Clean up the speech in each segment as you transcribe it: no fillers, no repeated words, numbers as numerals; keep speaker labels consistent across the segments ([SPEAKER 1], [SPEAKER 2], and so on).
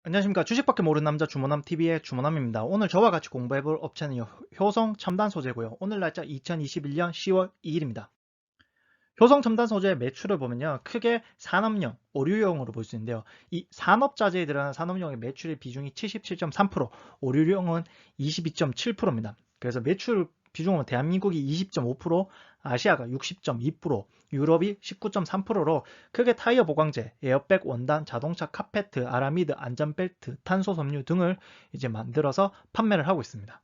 [SPEAKER 1] 안녕하십니까. 주식밖에 모르는 남자 주모남TV의 주모남입니다. 오늘 저와 같이 공부해볼 업체는 효성 첨단 소재고요. 오늘 날짜 2021년 10월 2일입니다. 효성 첨단 소재의 매출을 보면요. 크게 산업용, 오류용으로 볼 수 있는데요. 이 산업자재에 들어가는 산업용의 매출의 비중이 77.3%, 오류용은 22.7%입니다. 그래서 매출 비중은 대한민국이 20.5%, 아시아가 60.2%, 유럽이 19.3%로 크게 타이어 보강재, 에어백 원단, 자동차 카페트, 아라미드, 안전벨트, 탄소 섬유 등을 이제 만들어서 판매를 하고 있습니다.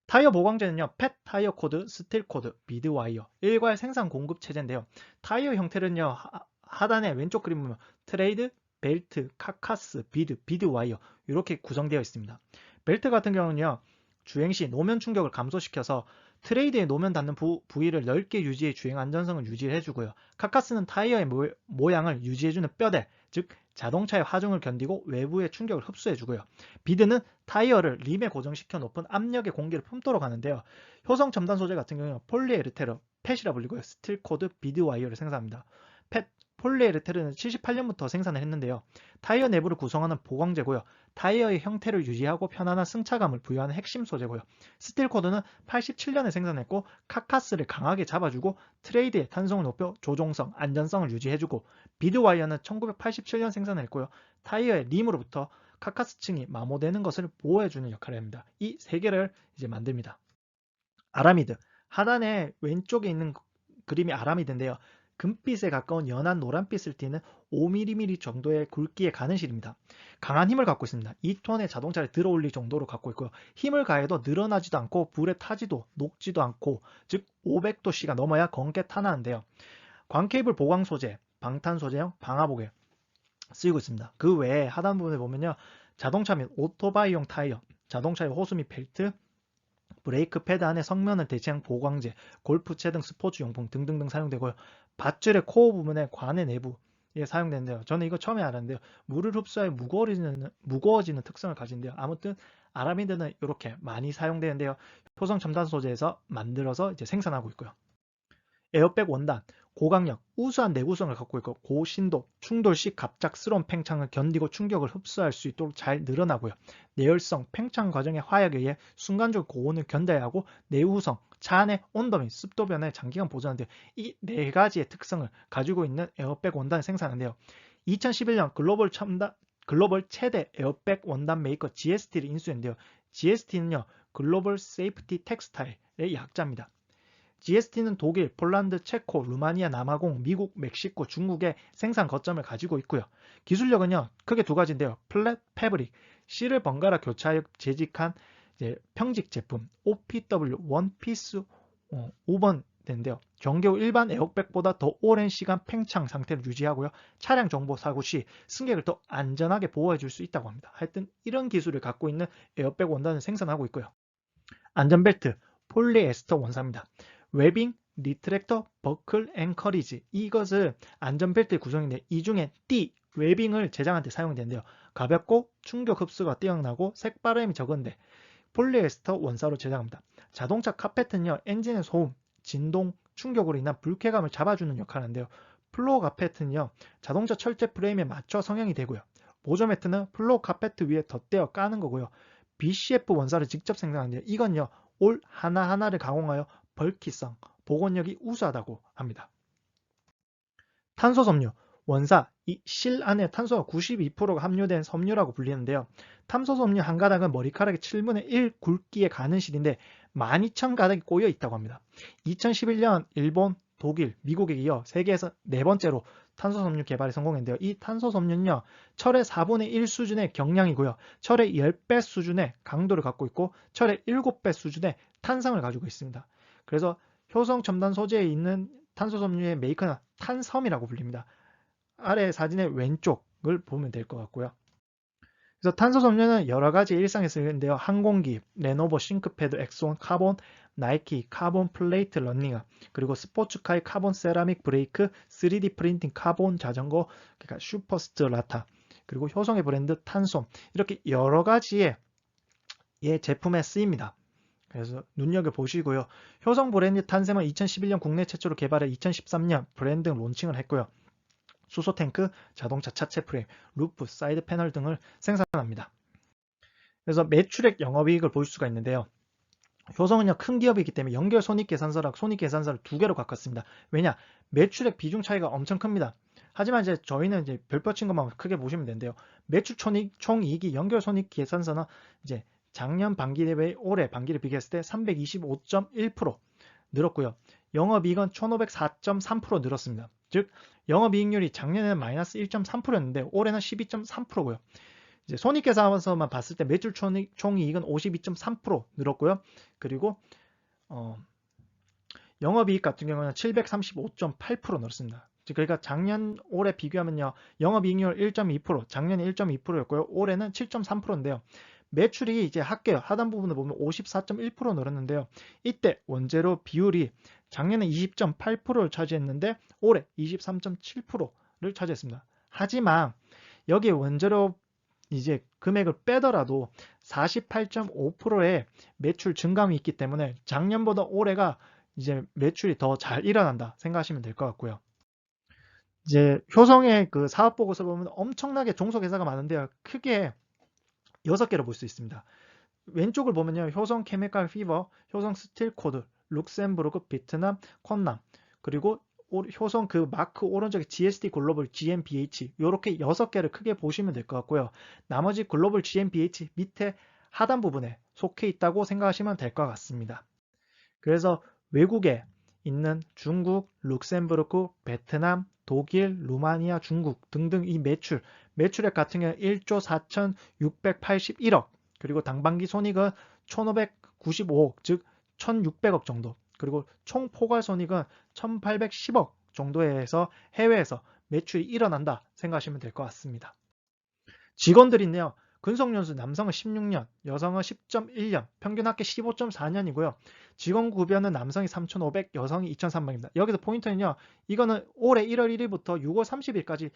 [SPEAKER 1] 타이어 보강재는요, 펫 타이어 코드, 스틸 코드, 비드 와이어, 일괄 생산 공급 체제인데요. 타이어 형태는요, 하단에 왼쪽 그림 보면 트레이드, 벨트, 카카스, 비드 와이어 이렇게 구성되어 있습니다. 벨트 같은 경우는요, 주행 시 노면 충격을 감소시켜서 트레이드에 노면 닿는 부위를 넓게 유지해 주행 안전성을 유지해주고요. 카카스는 타이어의 모양을 유지해주는 뼈대, 즉 자동차의 하중을 견디고 외부의 충격을 흡수해주고요. 비드는 타이어를 림에 고정시켜 높은 압력의 공기를 품도록 하는데요. 효성 첨단 소재 같은 경우는 폴리에르테르, 펫이라 불리고요. 스틸코드, 비드 와이어를 생산합니다. 펫, 폴리에르테르는 78년부터 생산을 했는데요. 타이어 내부를 구성하는 보강재고요. 타이어의 형태를 유지하고 편안한 승차감을 부여하는 핵심 소재고요. 스틸코드는 87년에 생산했고 카카스를 강하게 잡아주고 트레이드의 탄성을 높여 조종성, 안전성을 유지해주고 비드 와이어는 1987년 생산했고요. 타이어의 림으로부터 카카스층이 마모되는 것을 보호해주는 역할을 합니다. 이 세 개를 이제 만듭니다. 아라미드. 하단에 왼쪽에 있는 그림이 아라미드인데요. 금빛에 가까운 연한 노란빛을 띠는 5mm 정도의 굵기의 가는실입니다. 강한 힘을 갖고 있습니다. 2톤의 자동차를 들어올릴 정도로 갖고 있고요. 힘을 가해도 늘어나지도 않고 불에 타지도 녹지도 않고 즉 500도씨가 넘어야 검게 타나는데요. 광케이블 보강 소재, 방탄 소재형 방화복에 쓰이고 있습니다. 그 외에 하단 부분에 보면요. 자동차 및 오토바이용 타이어, 자동차의 호수 및 벨트, 브레이크 패드 안에 성면을 대체한 보강재, 골프채 등 스포츠 용품 등등등 사용되고요. 밧줄의 코어 부분에 관의 내부에 사용되는데요. 저는 이거 처음에 알았는데요. 물을 흡수하여 무거워지는 특성을 가진대요. 아무튼 아라미드는 이렇게 많이 사용되는데요. 효성 첨단 소재에서 만들어서 이제 생산하고 있고요. 에어백 원단, 고강력, 우수한 내구성을 갖고 있고 고신도, 충돌 시 갑작스러운 팽창을 견디고 충격을 흡수할 수 있도록 잘 늘어나고요. 내열성, 팽창 과정의 화약에 의해 순간적 고온을 견뎌야 하고 내후성, 차 안의 온도 및 습도 변화에 장기간 보존하는데 이 네 가지의 특성을 가지고 있는 에어백 원단을 생산하는데요. 2011년 글로벌 최대 에어백 원단 메이커 GST를 인수했는데요. GST는요, 글로벌 세이프티 텍스타일의 약자입니다. GST는 독일, 폴란드, 체코, 루마니아, 남아공, 미국, 멕시코, 중국의 생산 거점을 가지고 있고요. 기술력은요, 크게 두 가지인데요. 플랫 패브릭, 실을 번갈아 교차하여 재직한 평직 제품, OPW, 원피스 5번인데요. 정규 일반 에어백보다 더 오랜 시간 팽창 상태를 유지하고요. 차량 정보 사고 시 승객을 더 안전하게 보호해 줄 수 있다고 합니다. 하여튼 이런 기술을 갖고 있는 에어백 원단을 생산하고 있고요. 안전벨트, 폴리에스터 원사입니다. 웨빙, 리트랙터, 버클, 앵커리지 이것을 안전벨트의 구성인데 이 중에 띠, 웨빙을 제장할 때 사용되는데요. 가볍고 충격 흡수가 뛰어나고 색바람이 적은데 폴리에스터 원사로 제작합니다. 자동차 카페트는요. 엔진의 소음, 진동, 충격으로 인한 불쾌감을 잡아주는 역할을 하는데요. 플로어 카페트는요. 자동차 철제 프레임에 맞춰 성형이 되고요. 보조 매트는 플로어 카페트 위에 덧대어 까는 거고요. BCF 원사를 직접 생산하는데요. 이건요. 올 하나하나를 가공하여 벌키성, 복원력이 우수하다고 합니다. 탄소 섬유, 원사, 이 실 안에 탄소가 92%가 함유된 섬유라고 불리는데요. 탄소 섬유 한 가닥은 머리카락의 7분의 1 굵기의 가는 실인데 12,000가닥이 꼬여 있다고 합니다. 2011년 일본, 독일, 미국에 이어 세계에서 네 번째로 탄소 섬유 개발에 성공했는데요. 이 탄소 섬유는요. 철의 4분의 1 수준의 경량이고요. 철의 10배 수준의 강도를 갖고 있고 철의 7배 수준의 탄성을 가지고 있습니다. 그래서 효성 첨단 소재에 있는 탄소 섬유의 메이커는 탄섬이라고 불립니다. 아래 사진의 왼쪽을 보면 될 것 같고요. 그래서 탄소 섬유는 여러 가지 일상에 쓰이는데요. 항공기, 레노버 싱크패드, 엑소온 카본, 나이키 카본 플레이트 러닝화, 그리고 스포츠카의 카본 세라믹 브레이크, 3D 프린팅 카본 자전거, 그러니까 슈퍼스트라타, 그리고 효성의 브랜드 탄솜 이렇게 여러 가지의 제품에 쓰입니다. 그래서 눈여겨보시고요. 효성 브랜드 탄샘은 2011년 국내 최초로 개발해 2013년 브랜드 론칭을 했고요. 수소 탱크, 자동차 차체 프레임, 루프, 사이드 패널 등을 생산합니다. 그래서 매출액 영업이익을 볼 수가 있는데요. 효성은요, 큰 기업이기 때문에 연결 손익계산서랑 손익계산서를 두 개로 바꿨습니다. 왜냐? 매출액 비중 차이가 엄청 큽니다. 하지만 이제 저희는 이제 별표 친 것만 크게 보시면 되는데요. 매출 총이익이 연결 손익계산서는 이제 작년 반기 대비 올해 반기를 비교했을 때 325.1% 늘었고요. 영업이익은 1504.3% 늘었습니다. 즉, 영업이익률이 작년에는 마이너스 1.3%였는데 올해는 12.3%고요. 이제 손익계산서만 봤을 때 매출 총이익은 52.3% 늘었고요. 그리고 영업이익 같은 경우는 735.8% 늘었습니다. 그러니까 작년 올해 비교하면요, 영업이익률 1.2%, 작년에 1.2%였고요, 올해는 7.3%인데요. 매출이 이제 하단 부분을 보면 54.1% 늘었는데요. 이때 원재료 비율이 작년에 20.8%를 차지했는데 올해 23.7%를 차지했습니다. 하지만 여기에 원재료 이제 금액을 빼더라도 48.5%의 매출 증감이 있기 때문에 작년보다 올해가 이제 매출이 더 잘 일어난다 생각하시면 될 것 같고요. 이제 효성의 그 사업 보고서를 보면 엄청나게 종속회사가 많은데요. 크게 6개로 볼 수 있습니다. 왼쪽을 보면요. 효성 케미칼 피버, 효성 스틸 코드, 룩셈부르크, 베트남, 콘남, 그리고 효성 그 마크 오른쪽에 GSD 글로벌 GmbH 이렇게 6개를 크게 보시면 될 것 같고요. 나머지 글로벌 GmbH 밑에 하단 부분에 속해 있다고 생각하시면 될 것 같습니다. 그래서 외국에 있는 중국, 룩셈부르크, 베트남, 독일, 루마니아, 중국 등등 이 매출액 같은 경우 1조 4,681억, 그리고 당반기 손익은 1,595억, 즉 1,600억 정도, 그리고 총 포괄 손익은 1,810억 정도에서 해외에서 매출이 일어난다 생각하시면 될 것 같습니다. 직원들인데요. 근속연수 남성은 16년, 여성은 10.1년, 평균 합계 15.4년이고요. 직원 구별은 남성이 3,500, 여성이 2,300입니다. 여기서 포인트는요. 이거는 올해 1월 1일부터 6월 30일까지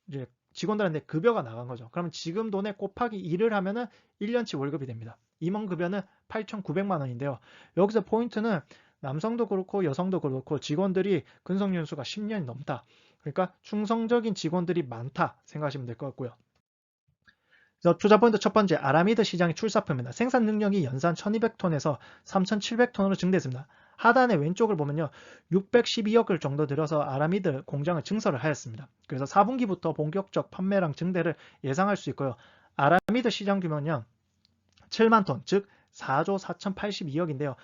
[SPEAKER 1] 이제 직원들한테 급여가 나간 거죠. 그러면 지금 돈에 곱하기 2를 하면은 1년치 월급이 됩니다. 임원 급여는 8,900만 원인데요. 여기서 포인트는 남성도 그렇고 여성도 그렇고 직원들이 근속연수가 10년이 넘다. 그러니까 충성적인 직원들이 많다 생각하시면 될 것 같고요. 그래서 투자 포인트 첫 번째, 아라미드 시장의 출사표입니다. 생산 능력이 연산 1200톤에서 3700톤으로 증대했습니다. 하단의 왼쪽을 보면요. 612억을 정도 들여서 아라미드 공장을 증설을 하였습니다. 그래서 4분기부터 본격적 판매량 증대를 예상할 수 있고요. 아라미드 시장 규모는요. 7만 톤, 즉 4조 4082억인데요.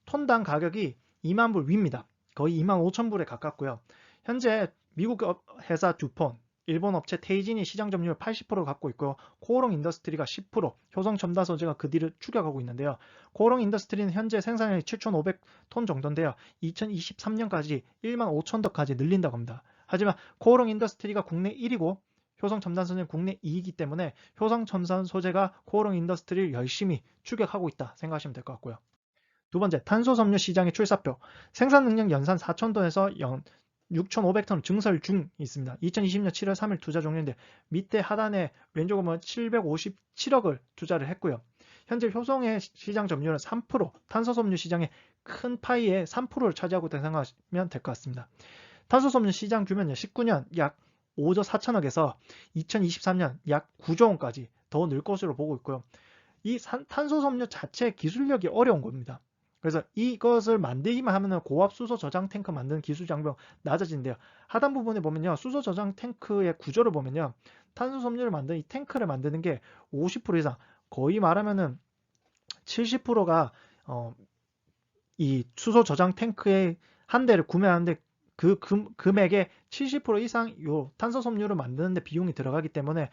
[SPEAKER 1] 톤당 가격이 2만 불 위입니다. 거의 2만 5천 불에 가깝고요. 현재 미국 회사 듀폰, 일본 업체 테이진이 시장 점유율 80%를 갖고 있고요. 코오롱 인더스트리가 10%, 효성 첨단 소재가 그 뒤를 추격하고 있는데요. 코오롱 인더스트리는 현재 생산량이 7,500톤 정도인데요. 2023년까지 1만 5천 톤까지 늘린다고 합니다. 하지만 코오롱 인더스트리가 국내 1위고 효성 첨단 소재는 국내 2위이기 때문에 효성 첨단 소재가 코오롱 인더스트리를 열심히 추격하고 있다 생각하시면 될 것 같고요. 두 번째, 탄소섬유 시장의 출사표. 생산 능력 연산 4,000톤에서 6,500톤 증설 중 있습니다. 2020년 7월 3일 투자 종료인데 밑에 하단에 왼쪽을 보면 757억을 투자를 했고요. 현재 효성의 시장 점유율은 3%, 탄소섬유 시장의 큰 파이의 3%를 차지하고 있다고 생각하시면 될 것 같습니다. 탄소섬유 시장 규모는 19년 약 5조 4천억에서 2023년 약 9조 원까지 더 늘 것으로 보고 있고요. 이 탄소섬유 자체 기술력이 어려운 겁니다. 그래서 이것을 만들기만 하면 고압 수소 저장 탱크 만드는 기술 장벽 낮아진대요. 하단 부분에 보면요. 수소 저장 탱크의 구조를 보면요. 탄소섬유를 만드는 이 탱크를 만드는 게 50% 이상, 거의 말하면은 70%가 이 수소 저장 탱크의 한 대를 구매하는데 그 금액의 70% 이상 요 탄소섬유를 만드는데 비용이 들어가기 때문에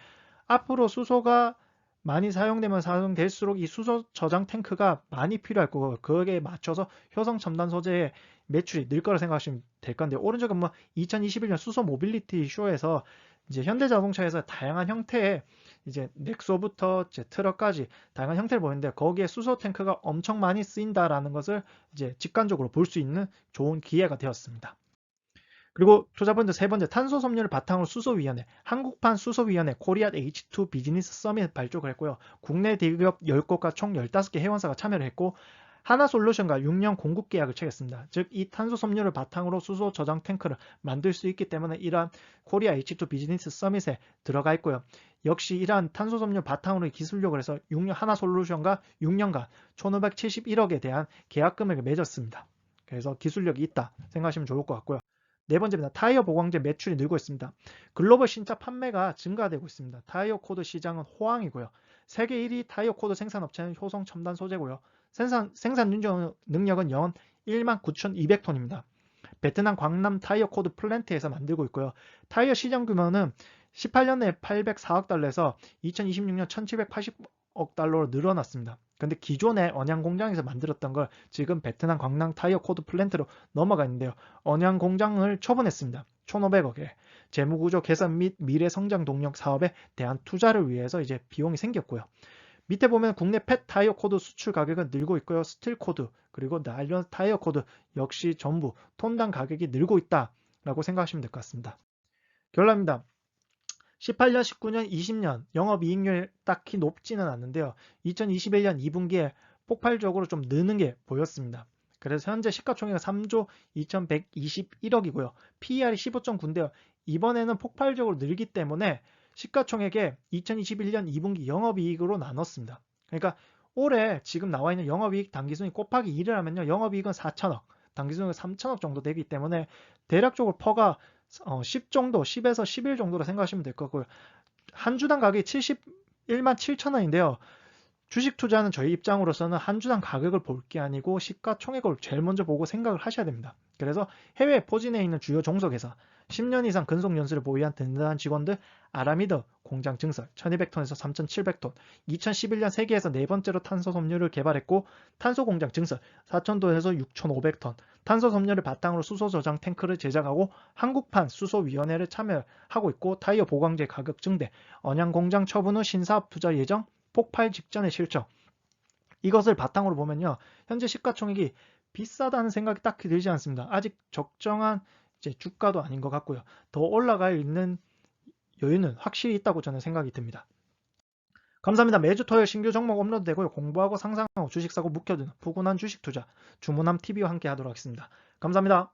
[SPEAKER 1] 앞으로 수소가 많이 사용되면 사용될수록 이 수소 저장 탱크가 많이 필요할 거고 거기에 맞춰서 효성 첨단 소재의 매출이 늘 거라 생각하시면 될 건데 오른쪽은 뭐 2021년 수소 모빌리티 쇼에서 이제 현대자동차에서 다양한 형태의 이제 넥소부터 이제 트럭까지 다양한 형태를 보이는데 거기에 수소 탱크가 엄청 많이 쓰인다라는 것을 이제 직관적으로 볼 수 있는 좋은 기회가 되었습니다. 그리고 투자 포인트 세 번째, 탄소섬유를 바탕으로 수소위원회, 한국판 수소위원회 코리아 H2 비즈니스 서밋 발족을 했고요. 국내 대기업 10곳과 총 15개 회원사가 참여를 했고 하나솔루션과 6년 공급 계약을 체결했습니다. 즉 이 탄소 섬유를 바탕으로 수소 저장 탱크를 만들 수 있기 때문에 이러한 코리아 H2 비즈니스 서밋에 들어가 있고요. 역시 이러한 탄소 섬유 바탕으로 기술력을 해서 하나솔루션과 6년간 1,571억에 대한 계약 금액을 맺었습니다. 그래서 기술력이 있다 생각하시면 좋을 것 같고요. 네 번째입니다. 타이어 보강제 매출이 늘고 있습니다. 글로벌 신차 판매가 증가되고 있습니다. 타이어 코드 시장은 호황이고요. 세계 1위 타이어 코드 생산 업체는 효성 첨단 소재고요. 생산 능력은 연 19,200톤입니다. 베트남 광남 타이어 코드 플랜트에서 만들고 있고요. 타이어 시장 규모는 18년 내에 804억 달러에서 2026년 1780억 달러로 늘어났습니다. 근데 기존의 언양 공장에서 만들었던 걸 지금 베트남 광남 타이어 코드 플랜트로 넘어가 있는데요. 언양 공장을 처분했습니다. 1,500억에 재무구조 개선 및 미래 성장 동력 사업에 대한 투자를 위해서 이제 비용이 생겼고요. 밑에 보면 국내 펫 타이어 코드 수출 가격은 늘고 있고요. 스틸 코드 그리고 나일론 타이어 코드 역시 전부 톤당 가격이 늘고 있다라고 생각하시면 될 것 같습니다. 결론입니다. 18년, 19년, 20년 영업이익률 딱히 높지는 않는데요. 2021년 2분기에 폭발적으로 좀 느는 게 보였습니다. 그래서 현재 시가총액은 3조 2121억이고요. PER이 15.9인데요. 이번에는 폭발적으로 늘기 때문에 시가총액에 2021년 2분기 영업이익으로 나눴습니다. 그러니까 올해 지금 나와 있는 영업이익 당기순이 곱하기 2를 하면요. 영업이익은 4천억, 당기순은 3천억 정도 되기 때문에 대략적으로 퍼가 10 정도, 10에서 11 정도로 생각하시면 될 거고요. 한 주당 가격이 71만 7천 원인데요. 주식 투자는 저희 입장으로서는 한 주당 가격을 볼 게 아니고 시가총액을 제일 먼저 보고 생각을 하셔야 됩니다. 그래서 해외 포진해 있는 주요 종속회사, 10년 이상 근속 연수를 보유한 든든한 직원들, 아라미드 공장 증설 1200톤에서 3700톤, 2011년 세계에서 네 번째로 탄소 섬유를 개발했고 탄소 공장 증설 4000톤에서 6500톤, 탄소 섬유를 바탕으로 수소 저장 탱크를 제작하고 한국판 수소위원회를 참여하고 있고 타이어 보강제 가격 증대, 언양 공장 처분 후 신사업 투자 예정, 폭발 직전의 실적. 이것을 바탕으로 보면요. 현재 시가총액이 비싸다는 생각이 딱히 들지 않습니다. 아직 적정한 이제 주가도 아닌 것 같고요. 더 올라갈 있는 여유는 확실히 있다고 저는 생각이 듭니다. 감사합니다. 매주 토요일 신규 종목 업로드되고요. 공부하고 상상하고 주식 사고 묵혀두는 푸근한 주식 투자 주문함 TV와 함께 하도록 하겠습니다. 감사합니다.